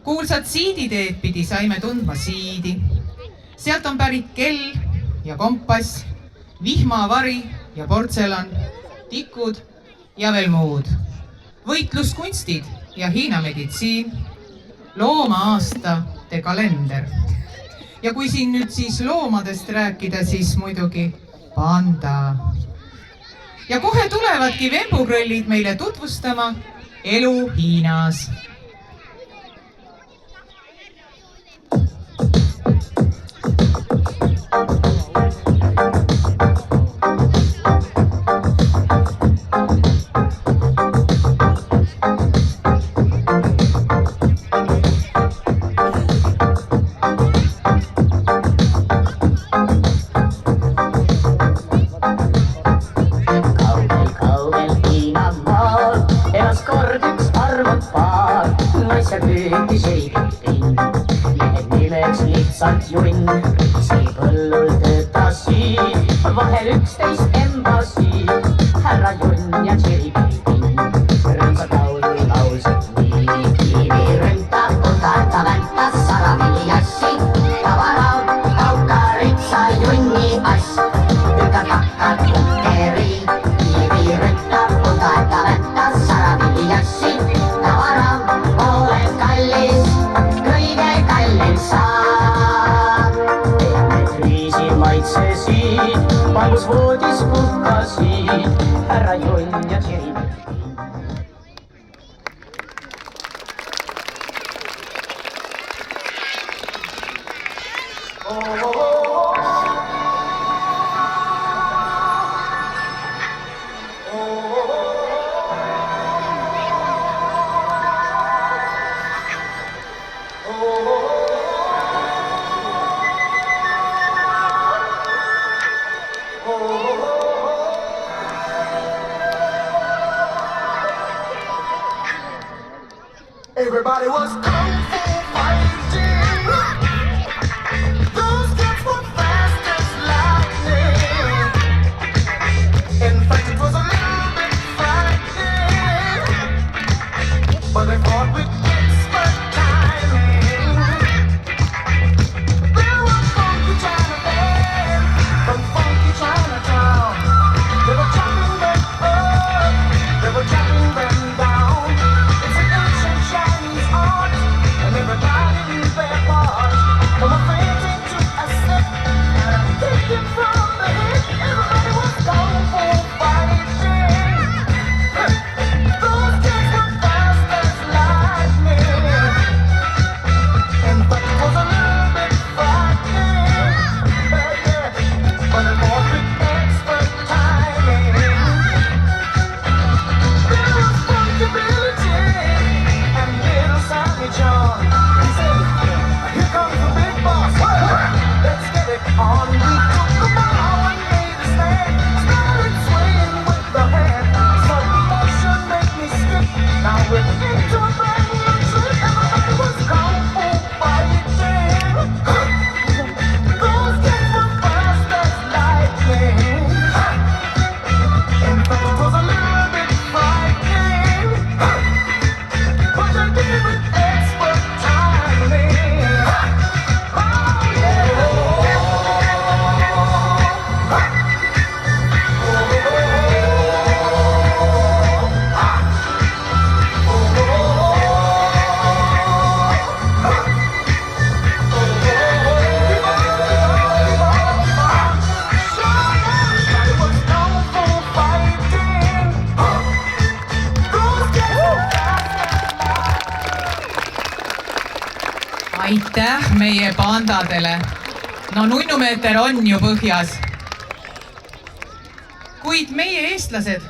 Kuulsad siiditeed pidi saime tundma siidi. Sealt on pärit kell ja kompass, vihmavari ja portselan, tikud ja veel muud. Võitluskunstid ja Hiina meditsiin, looma-aastate kalender. Ja kui siin nüüd siis loomadest rääkida, siis muidugi panda. Ja kohe tulevadki vembugrõllid meile tutvustama elu Hiinas. Lihtsalt junn, see põllul töötas siin, vahel 11 embasi, härra Junn ja Tšeripin. Rõõmsad laulul laulsid nii, kiivi rüntab, utata väntas, saravili jassi, tavaraud, kauka rütsa Junni ass, tükad hakkad kukkeri, kiivi rüntab, utata väntas, saravili jassi, tavaraud, olen kallis, kõige kallim saa. Maitsesid, palus voodis puhkasid, härra Junn ja Tšeripin. Everybody was kung fu fighting. Those kids were fast as lightning. In fact, it was a little bit frightening, but they fought with expert timing. There was funky Chinaman from funky Chinatown. They were chopping them up, they were chopping them down. It's an ancient Chinese art, and everybody knew their part. From a fainting to a step, and I kicked him from the hip. Everybody was kung fu fighting. Those kids were fast as lightning. In fact, it was a little bit frightening, but it was with expert timing. There was funkibility and little Sammy John. He said, "Here comes the big boss. Let's get it on." We took them all and made a stand, started swaying with the hand. Sudden motion made me skip. Now we're into a brand new trip. Everybody was kung fu fighting. Those kids were fast as lightning. In fact, it was a little bit frightening, but they did it with expert timing. Oh yeah. Everybody was kung fu fighting. Those kids were Aitäh meie pandadele. No nunnumeeter on ju põhjas. Kuid meie eestlased